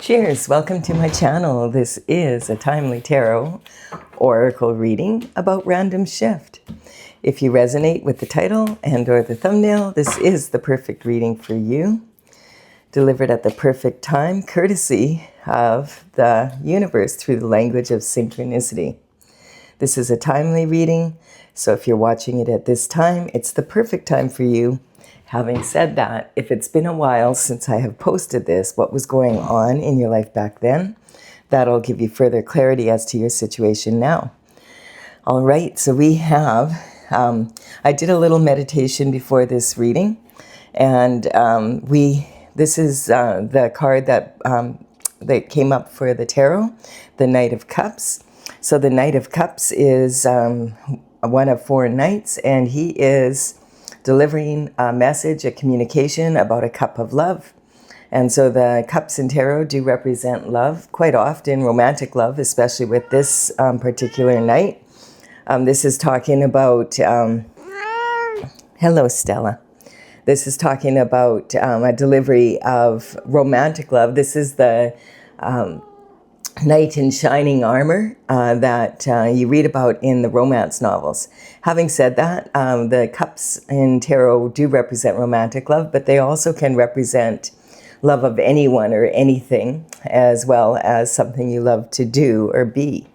Cheers! Welcome to my channel. This is a timely tarot oracle reading about random shift. If you resonate with the title and or the thumbnail, this is the perfect reading for you. Delivered at the perfect time, courtesy of the universe through the language of synchronicity. This is a timely reading, so if you're watching it at this time, it's the perfect time for you. Having said that, if it's been a while since I have posted this, what was going on in your life back then, that'll give you further clarity as to your situation now. All right, so we have, I did a little meditation before this reading, and this is the card that came up for the tarot, the Knight of Cups. So the Knight of Cups is one of four knights, and he is delivering a message, a communication about a cup of love. And so the cups in tarot do represent love, quite often romantic love, especially with this particular knight. This is talking about, hello Stella. This is talking about a delivery of romantic love. This is the knight in shining armor that you read about in the romance novels. Having said that, the cups in tarot do represent romantic love, but they also can represent love of anyone or anything, as well as something you love to do or be.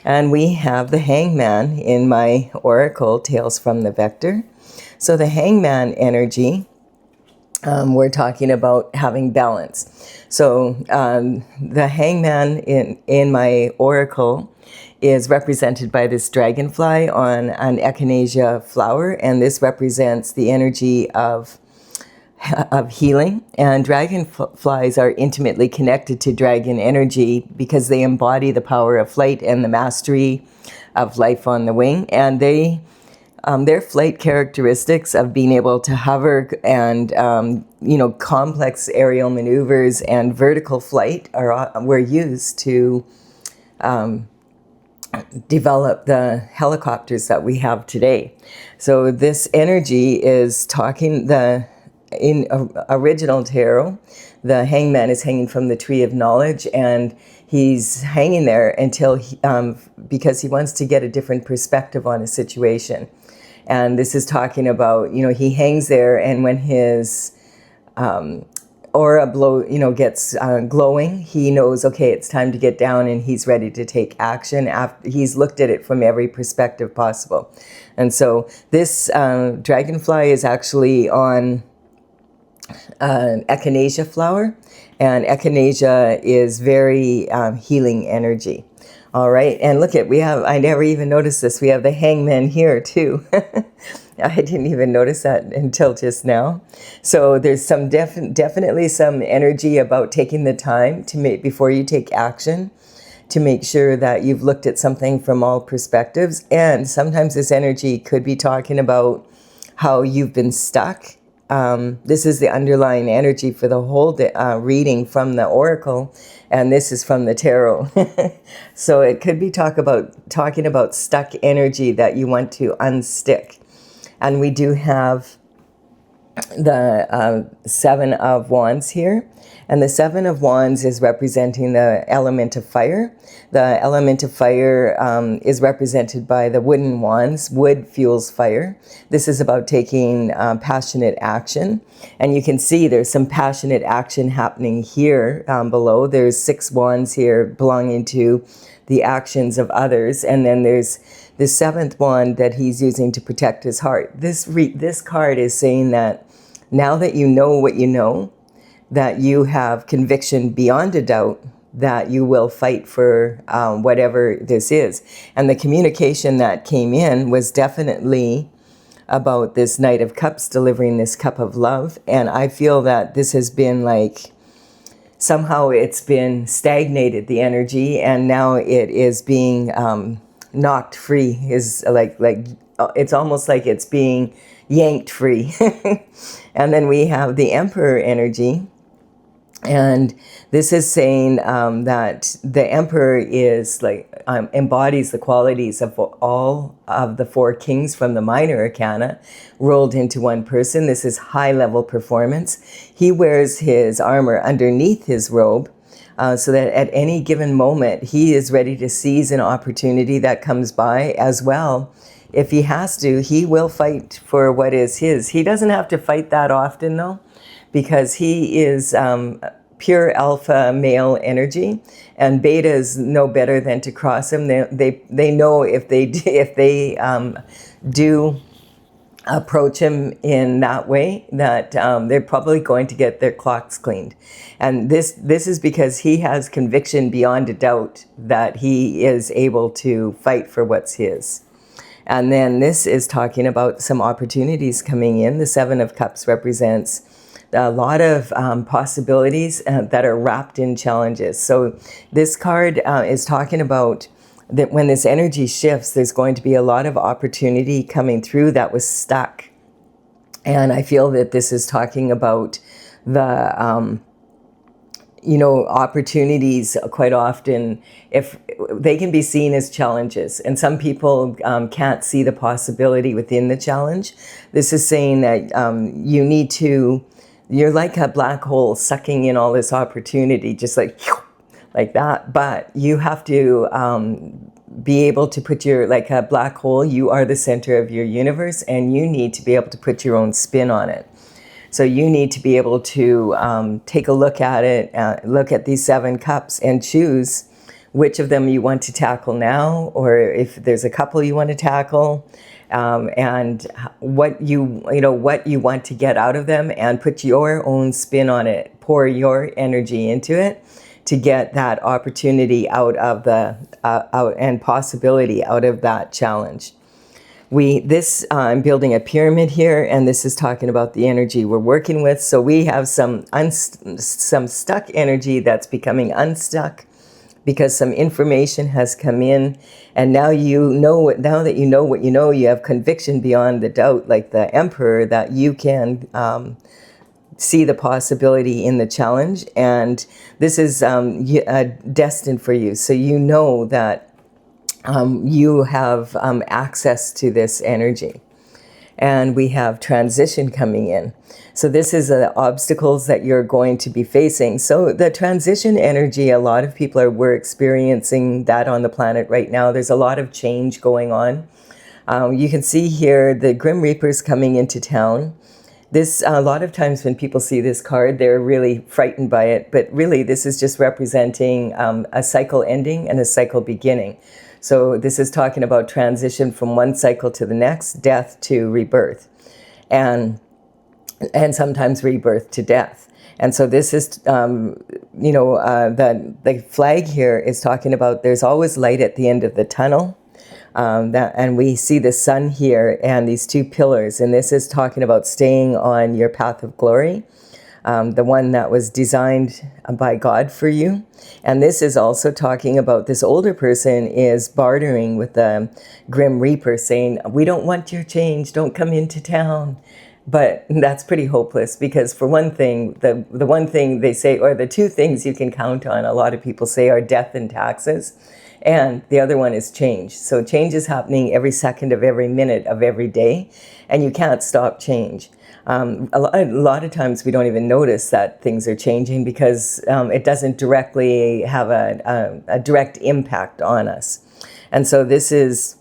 And we have the Hangman in my oracle, Tales from the Vector. So the Hangman energy, we're talking about having balance. So the Hangman in my oracle is represented by this dragonfly on an echinacea flower, and this represents the energy of healing. And dragonflies are intimately connected to dragon energy because they embody the power of flight and the mastery of life on the wing. And their flight characteristics of being able to hover and, complex aerial maneuvers and vertical flight were used to develop the helicopters that we have today. So this energy is talking, in original tarot, the Hangman is hanging from the tree of knowledge, and he's hanging there until because he wants to get a different perspective on a situation. And this is talking about, he hangs there, and when his aura gets glowing, he knows, okay, it's time to get down, and he's ready to take action after he's looked at it from every perspective possible. And so this dragonfly is actually on an echinacea flower, and echinacea is very healing energy. All right, and look I never even noticed this. We have the Hangman here too. I didn't even notice that until just now. So there's some definitely some energy about taking the time to before you take action, to make sure that you've looked at something from all perspectives. And sometimes this energy could be talking about how you've been stuck. This is the underlying energy for the whole reading from the oracle, and this is from the tarot. So it could be talking about stuck energy that you want to unstick. And we do have the Seven of Wands here. And the Seven of Wands is representing the element of fire. The element of fire is represented by the wooden wands. Wood fuels fire. This is about taking passionate action. And you can see there's some passionate action happening here below. There's 6 wands here belonging to the actions of others. And then there's the 7th wand that he's using to protect his heart. This card is saying that now that you know what you know, that you have conviction beyond a doubt that you will fight for whatever this is. And the communication that came in was definitely about this Knight of Cups delivering this cup of love. And I feel that this has been somehow it's been stagnated, the energy, and now it is being knocked free. Is it's almost like it's being yanked free. And then we have the Emperor energy. And this is saying that the Emperor is embodies the qualities of all of the 4 kings from the minor arcana rolled into one person. This is high level performance. He wears his armor underneath his robe, so that at any given moment, he is ready to seize an opportunity that comes by as well. If he has to, he will fight for what is his. He doesn't have to fight that often, though, because he is pure alpha male energy, and betas know better than to cross him. They know if they do approach him in that way, that they're probably going to get their clocks cleaned. And this is because he has conviction beyond a doubt that he is able to fight for what's his. And then this is talking about some opportunities coming in. The Seven of Cups represents a lot of possibilities that are wrapped in challenges. So this card is talking about that when this energy shifts, there's going to be a lot of opportunity coming through that was stuck. And I feel that this is talking about the, opportunities quite often, if they can be seen as challenges. And some people can't see the possibility within the challenge. This is saying that you're like a black hole sucking in all this opportunity, just like that. But you have to be able to put like a black hole, you are the center of your universe, and you need to be able to put your own spin on it. So you need to be able to take a look at it, look at these 7 cups and choose which of them you want to tackle now, or if there's a couple you want to tackle, and what you want to get out of them, and put your own spin on it, pour your energy into it to get that opportunity out of and possibility out of that challenge. I'm building a pyramid here, and this is talking about the energy we're working with. So we have some stuck energy that's becoming unstuck because some information has come in, and now that you know what you know, you have conviction beyond the doubt, like the Emperor, that you can see the possibility in the challenge, and this is destined for you. So you know that you have access to this energy. And we have transition coming in. So this is the obstacles that you're going to be facing. So the transition energy, a lot of people we're experiencing that on the planet right now. There's a lot of change going on. You can see here the Grim Reaper's coming into town. This, a lot of times when people see this card, they're really frightened by it. But really, this is just representing a cycle ending and a cycle beginning. So this is talking about transition from one cycle to the next, death to rebirth, and sometimes rebirth to death. And so this is, the flag here is talking about there's always light at the end of the tunnel. And we see the sun here and these 2 pillars, and this is talking about staying on your path of glory, the one that was designed by God for you. And this is also talking about this older person is bartering with the Grim Reaper, saying, we don't want your change, don't come into town. But that's pretty hopeless, because for one thing, the one thing they say, or the 2 things you can count on, a lot of people say, are death and taxes. And the other one is change. So change is happening every second of every minute of every day, and you can't stop change. A lot of times we don't even notice that things are changing because it doesn't directly have a direct impact on us. And so this is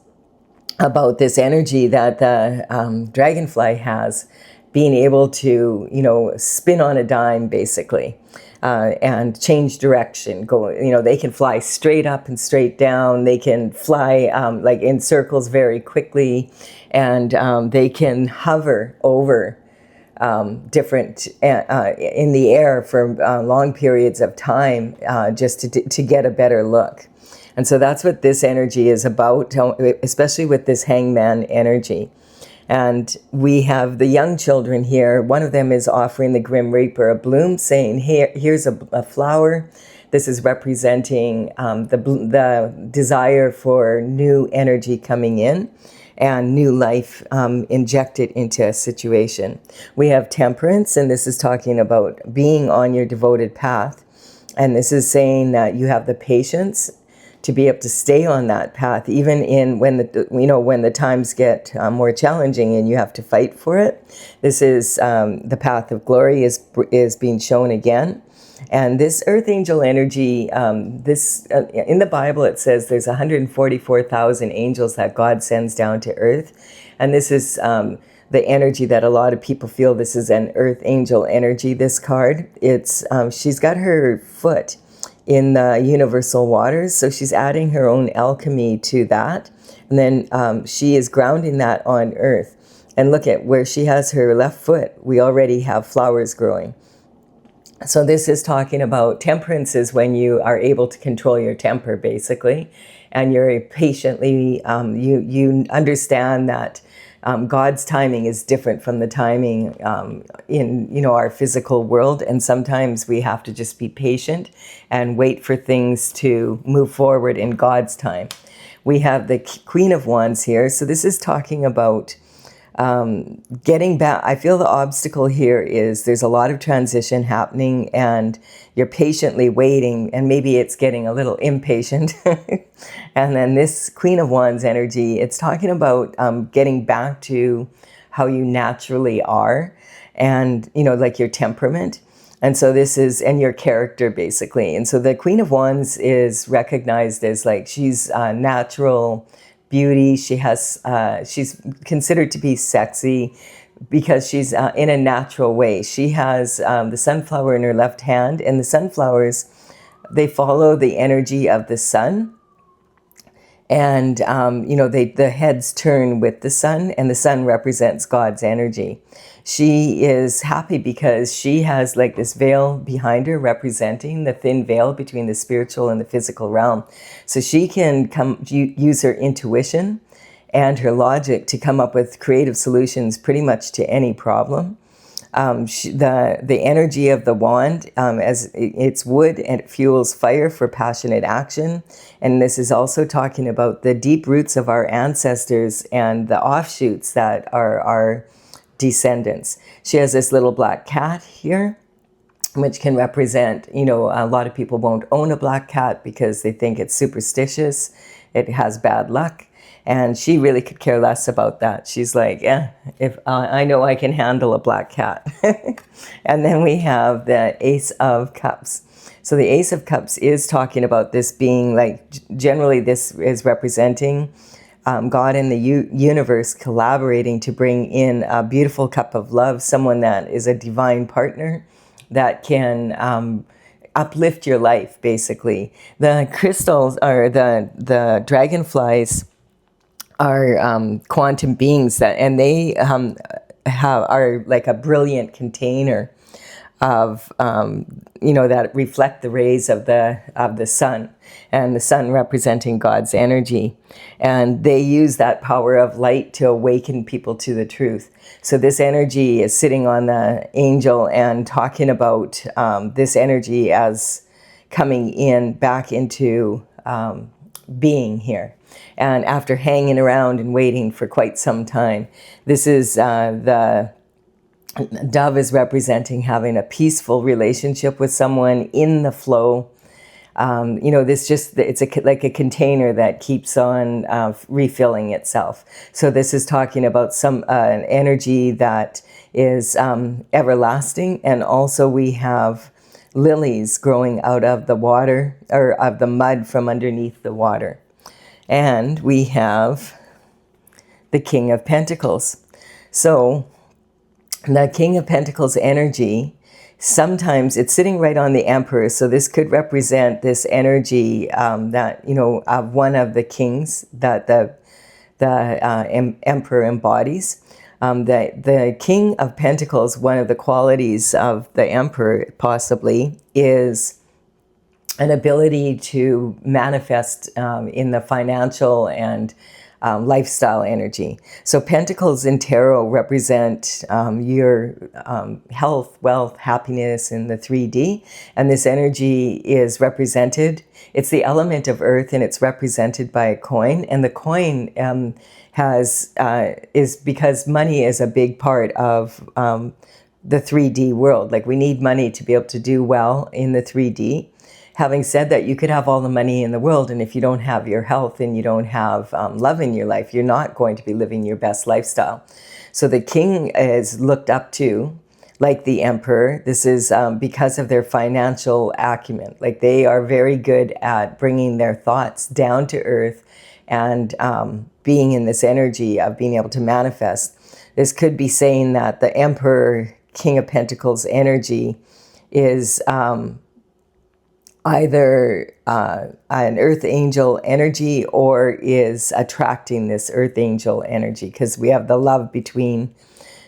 about this energy that the dragonfly has, being able to, spin on a dime, basically. And change direction. They can fly straight up and straight down. They can fly like in circles very quickly, and they can hover over different in the air for long periods of time, just to get a better look. And so that's what this energy is about, especially with this hangman energy. And we have the young children here. One of them is offering the Grim Reaper a bloom, saying, here's a flower. This is representing the desire for new energy coming in and new life injected into a situation. We have Temperance, and this is talking about being on your devoted path. And this is saying that you have the patience to be able to stay on that path, even when the times get more challenging and you have to fight for it. This is the path of glory is being shown again. And this earth angel energy, in the Bible it says there's 144,000 angels that God sends down to earth. And this is the energy that a lot of people feel this is an earth angel energy, this card. It's she's got her foot in the universal waters, so she's adding her own alchemy to that. And then she is grounding that on earth. And look at where she has her left foot, we already have flowers growing. So this is talking about temperance is when you are able to control your temper, basically, and you're patiently, you understand that God's timing is different from the timing in our physical world, and sometimes we have to just be patient and wait for things to move forward in God's time. We have the Queen of Wands here, so this is talking about getting back. I feel the obstacle here is there's a lot of transition happening and you're patiently waiting, and maybe it's getting a little impatient. And then this Queen of Wands energy, it's talking about getting back to how you naturally are, and like your temperament. And so this is, and your character, basically. And so the Queen of Wands is recognized as like, she's natural beauty. She has, she's considered to be sexy because she's in a natural way. She has the sunflower in her left hand, and the sunflowers, they follow the energy of the sun. And, the heads turn with the sun, and the sun represents God's energy. She is happy because she has like this veil behind her representing the thin veil between the spiritual and the physical realm. So she can use her intuition and her logic to come up with creative solutions pretty much to any problem. The energy of the wand, as it's wood, and it fuels fire for passionate action. And this is also talking about the deep roots of our ancestors and the offshoots that are our descendants. She has this little black cat here, which can represent, a lot of people won't own a black cat because they think it's superstitious. It has bad luck. And she really could care less about that. She's like, if I know I can handle a black cat. And then we have the Ace of Cups. So the Ace of Cups is talking about this being like, generally this is representing God and the universe collaborating to bring in a beautiful cup of love, someone that is a divine partner that can uplift your life, basically. The crystals, or the dragonflies, are quantum beings and they are like a brilliant container of that reflect the rays of the sun, and the sun representing God's energy, and they use that power of light to awaken people to the truth. So this energy is sitting on the angel and talking about this energy as coming in back into being here. And after hanging around and waiting for quite some time, this is the dove is representing having a peaceful relationship with someone in the flow. It's like a container that keeps on refilling itself. So this is talking about some an energy that is everlasting. And also we have lilies growing out of the water, or of the mud from underneath the water. And we have the King of Pentacles. So the King of Pentacles energy, sometimes it's sitting right on the Emperor. So this could represent this energy that, of one of the kings that the Emperor embodies. The King of Pentacles, one of the qualities of the Emperor possibly is an ability to manifest in the financial and lifestyle energy. So pentacles in tarot represent your health, wealth, happiness in the 3D. And this energy is represented, it's the element of earth, and it's represented by a coin. And the coin is because money is a big part of the 3D world. Like, we need money to be able to do well in the 3D. Having said that, you could have all the money in the world, and if you don't have your health and you don't have love in your life, you're not going to be living your best lifestyle. So the king is looked up to, like the Emperor. This is because of their financial acumen. Like they are very good at bringing their thoughts down to earth and being in this energy of being able to manifest. This could be saying that the Emperor, King of Pentacles energy is either an earth angel energy or is attracting this earth angel energy, because we have the love between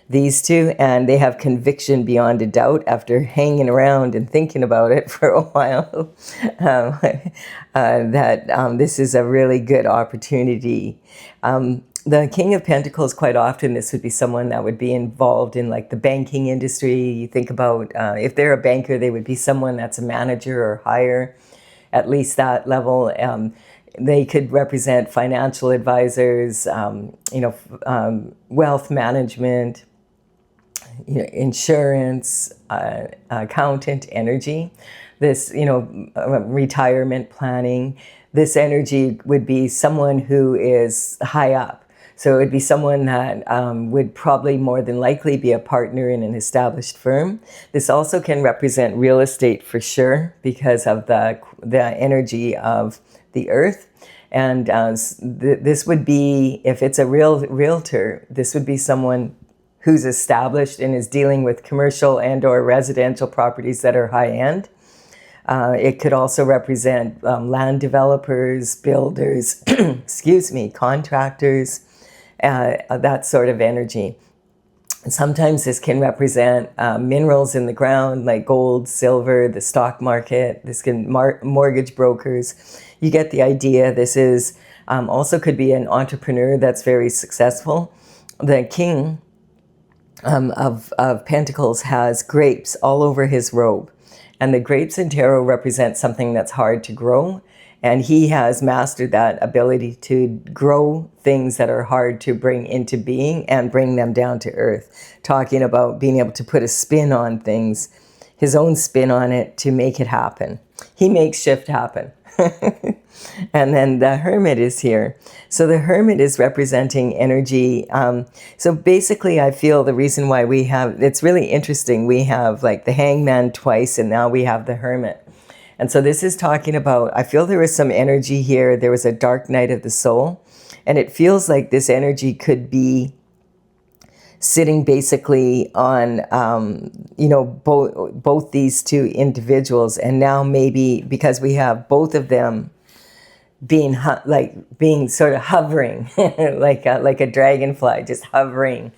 these two, and they have conviction beyond a doubt after hanging around and thinking about it for a while, that this is a really good opportunity. The King of Pentacles, quite often, this would be someone that would be involved in like the banking industry. You think about if they're a banker, they would be someone that's a manager or higher, at least that level. They could represent financial advisors, wealth management, insurance, accountant energy, this, retirement planning. This energy would be someone who is high up. So it would be someone that would probably more than likely be a partner in an established firm. This also can represent real estate for sure because of the energy of the earth. And this would be, if it's a realtor, this would be someone who's established and is dealing with commercial and or residential properties that are high end. It could also represent land developers, builders, contractors, that sort of energy. Sometimes this can represent minerals in the ground like gold, silver, the stock market. This can mortgage brokers. You get the idea. This is also could be an entrepreneur that's very successful. The King of Pentacles has grapes all over his robe. And the grapes in tarot represent something that's hard to grow. And he has mastered that ability to grow things that are hard to bring into being and bring them down to earth. Talking about being able to put a spin on things, his own spin on it to make it happen. He makes shift happen. And then the Hermit is here. So the Hermit is representing energy. So basically, I feel the reason why we have, it's really interesting. We have like the Hangman twice, and now we have the Hermit. And so this is talking about, I feel there was some energy here. There was a dark night of the soul. And it feels like this energy could be sitting basically on, both these two individuals. And now maybe because we have both of them being sort of hovering, like a dragonfly, just hovering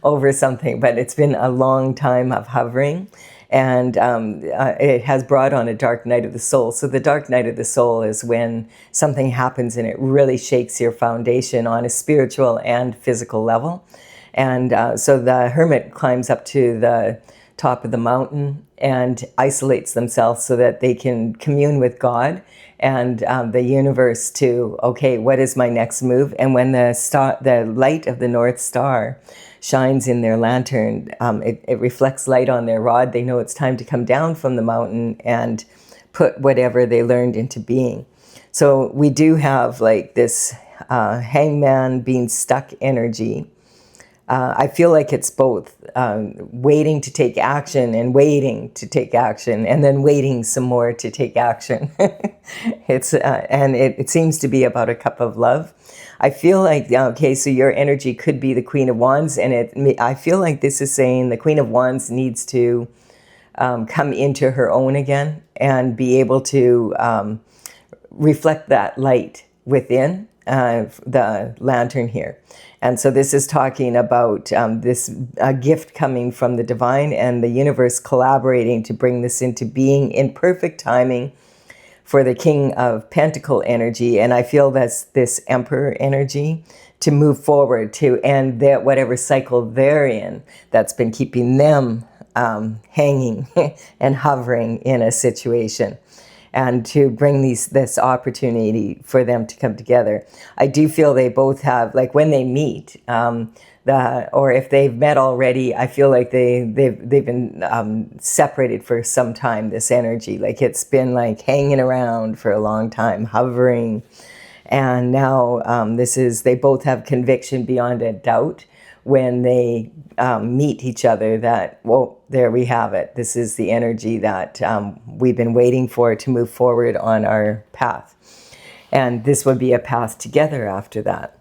over something. But it's been a long time of hovering. And it has brought on a dark night of the soul. So the dark night of the soul is when something happens and it really shakes your foundation on a spiritual and physical level. And so the Hermit climbs up to the top of the mountain and isolates themselves so that they can commune with God and the universe to, okay, what is my next move? And when the light of the North Star shines in their lantern, it reflects light on their rod. They know it's time to come down from the mountain and put whatever they learned into being. So we do have like this hangman being stuck energy. I feel like it's both waiting to take action and waiting to take action and then waiting some more to take action. It seems to be about a cup of love. I feel like, okay, so your energy could be the Queen of Wands, and I feel like this is saying the Queen of Wands needs to come into her own again and be able to reflect that light within the lantern here. And so this is talking about this gift coming from the divine and the universe collaborating to bring this into being in perfect timing for the King of Pentacle energy. And I feel that's this Emperor energy to move forward to end that whatever cycle they're in that's been keeping them hanging and hovering in a situation, and to bring this opportunity for them to come together. I do feel they both have, like when they meet, or if they've met already, I feel like they've been separated for some time, this energy. Like it's been like hanging around for a long time, hovering. And now they both have conviction beyond a doubt, when they meet each other, that, well, there we have it. This is the energy that we've been waiting for to move forward on our path. And this would be a path together after that.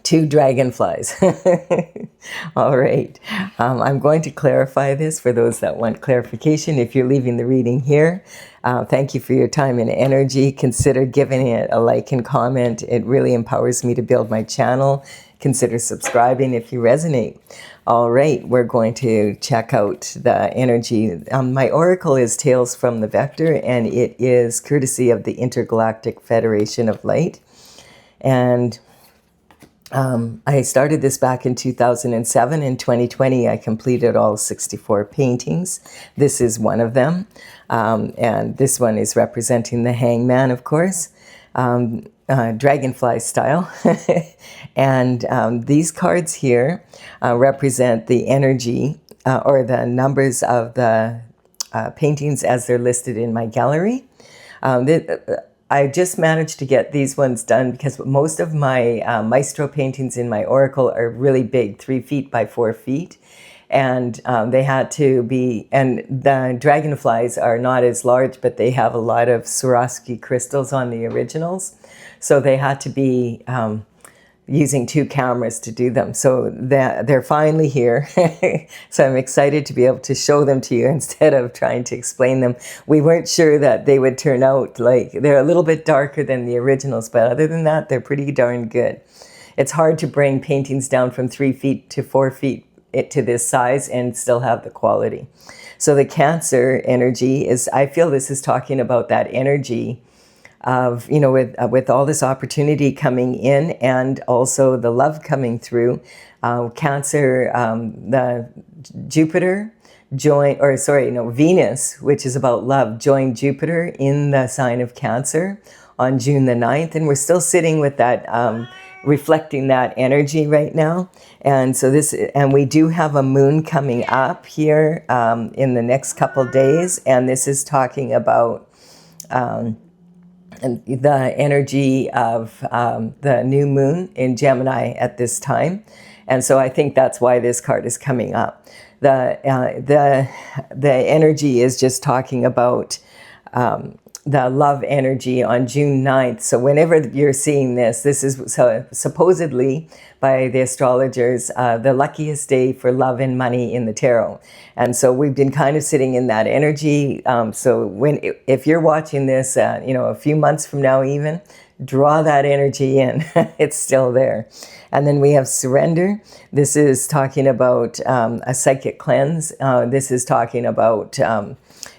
2 dragonflies. All right. I'm going to clarify this for those that want clarification. If you're leaving the reading here, thank you for your time and energy. Consider giving it a like and comment. It really empowers me to build my channel. Consider subscribing if you resonate. All right, we're going to check out the energy. My oracle is Tales from the Vector, and it is courtesy of the Intergalactic Federation of Light. And I started this back in 2007. In 2020, I completed all 64 paintings. This is one of them. And this one is representing the hangman, of course, dragonfly style. And these cards here represent the energy or the numbers of the paintings as they're listed in my gallery. I just managed to get these ones done because most of my maestro paintings in my oracle are really big, 3 feet by 4 feet. And they had to be, and the dragonflies are not as large, but they have a lot of Swarovski crystals on the originals. So they had to be using 2 cameras to do them. So they're finally here. So I'm excited to be able to show them to you instead of trying to explain them. We weren't sure that they would turn out like, they're a little bit darker than the originals, but other than that, they're pretty darn good. It's hard to bring paintings down from 3 feet to 4 feet to this size and still have the quality. So the Cancer energy is, I feel this is talking about that energy of, you know, with all this opportunity coming in and also the love coming through. Cancer, the Jupiter Venus, which is about love, joined Jupiter in the sign of Cancer on June the 9th. And we're still sitting with that, reflecting that energy right now. And so and we do have a moon coming up here in the next couple days. And this is talking about and the energy of the new moon in Gemini at this time. And so I think that's why this card is coming up. The energy is just talking about the love energy on June 9th. So whenever you're seeing this is supposedly by the astrologers, the luckiest day for love and money in the tarot. And so we've been kind of sitting in that energy. So if you're watching this, a few months from now even, draw that energy in. It's still there. And then we have surrender. This is talking about a psychic cleanse. This is talking about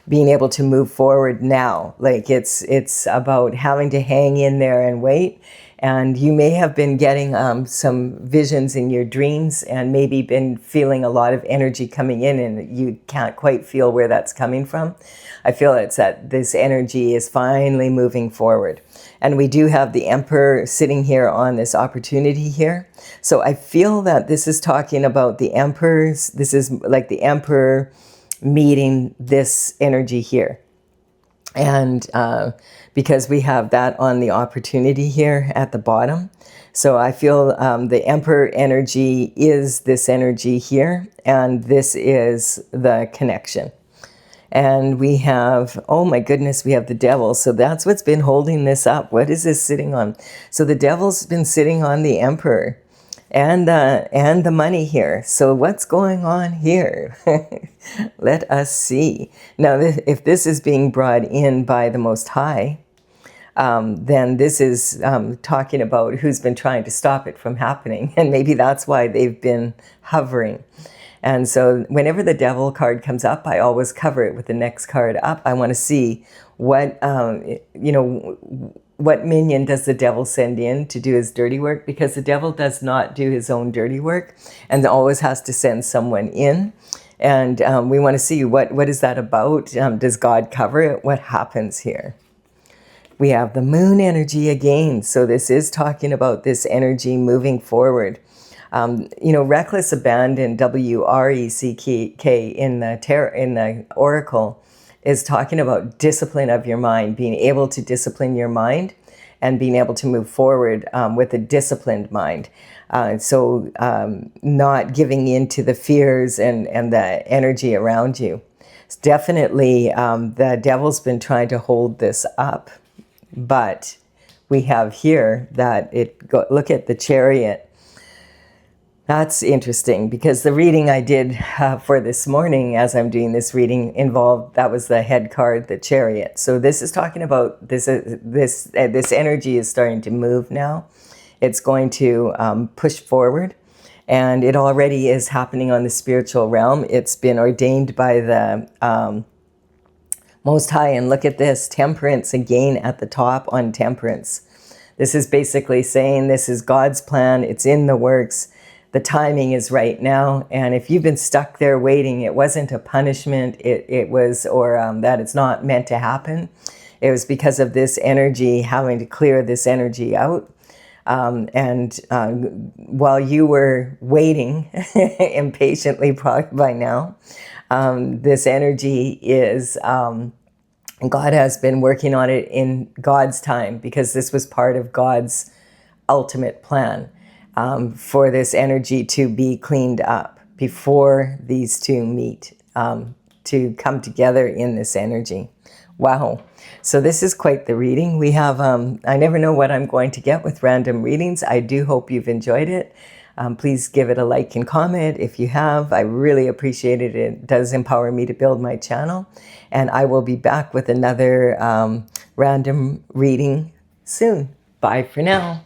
being able to move forward now. Like it's about having to hang in there and wait. And you may have been getting some visions in your dreams and maybe been feeling a lot of energy coming in and you can't quite feel where that's coming from. I feel it's that this energy is finally moving forward. And we do have the Emperor sitting here on this opportunity here. So I feel that this is talking about the Emperors. This is like the Emperor meeting this energy here. And because we have that on the opportunity here at the bottom. So I feel the Emperor energy is this energy here, and this is the connection. And we have, oh my goodness, we have the Devil. So that's what's been holding this up. What is this sitting on? So the Devil's been sitting on the Emperor and the money here. So what's going on here? Let us see. Now, if this is being brought in by the Most High, then this is talking about who's been trying to stop it from happening. And maybe that's why they've been hovering. And so whenever the Devil card comes up, I always cover it with the next card up. I want to see what, what minion does the Devil send in to do his dirty work? Because the Devil does not do his own dirty work and always has to send someone in. And we want to see what is that about? Does God cover it? What happens here? We have the Moon energy again. So this is talking about this energy moving forward. Reckless abandon, W-R-E-C-K in the oracle is talking about discipline of your mind, being able to discipline your mind and being able to move forward with a disciplined mind. Not giving in to the fears and the energy around you. It's definitely, the devil's been trying to hold this up, but we have here that look at the Chariot. That's interesting, because the reading I did for this morning, as I'm doing this reading, that was the head card, the Chariot. So this is talking about this energy is starting to move now. It's going to push forward, and it already is happening on the spiritual realm. It's been ordained by the Most High. And look at this, Temperance again at the top on Temperance. This is basically saying this is God's plan. It's in the works. The timing is right now. And if you've been stuck there waiting, it wasn't a punishment. It was, or that it's not meant to happen. It was because of this energy, having to clear this energy out. While you were waiting impatiently, probably by now, this energy is, God has been working on it in God's time, because this was part of God's ultimate plan, for this energy to be cleaned up before these two meet, to come together in this energy. Wow. So this is quite the reading. We have, I never know what I'm going to get with random readings. I do hope you've enjoyed it. Please give it a like and comment if you have. I really appreciate it. It does empower me to build my channel. And I will be back with another random reading soon. Bye for now.